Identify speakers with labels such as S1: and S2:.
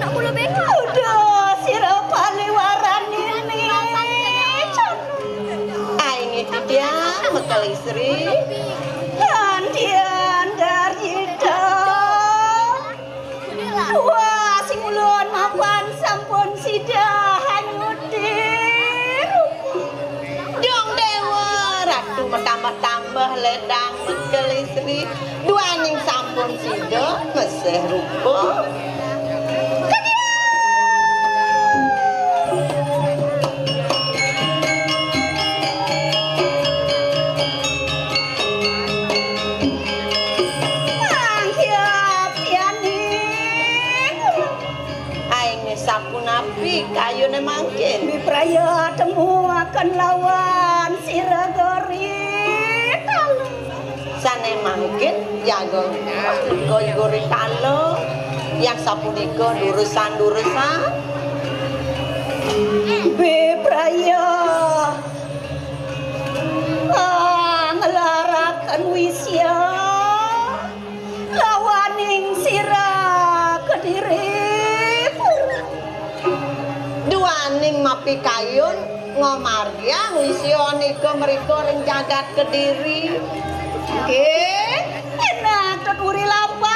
S1: aku lebih
S2: udah sira paliwaran ini aing itu dia bekal istri dan dia dari wah sing ulun mapan sampun sidah hanyutir dong dewa ratu tambah-tambah ledang bekal istri duaning sampun sidah meseh rupa sapunapi kayune mangkin bipraya temu akan lawan siragori sane mangkin jago gori kalo yang sapunika durusan bipraya ngelarakan wisya lawaning sira kediri duaning mapi kayun ngomarya wisya nika mriku ring jagat Kediri nggih enak teturi lampah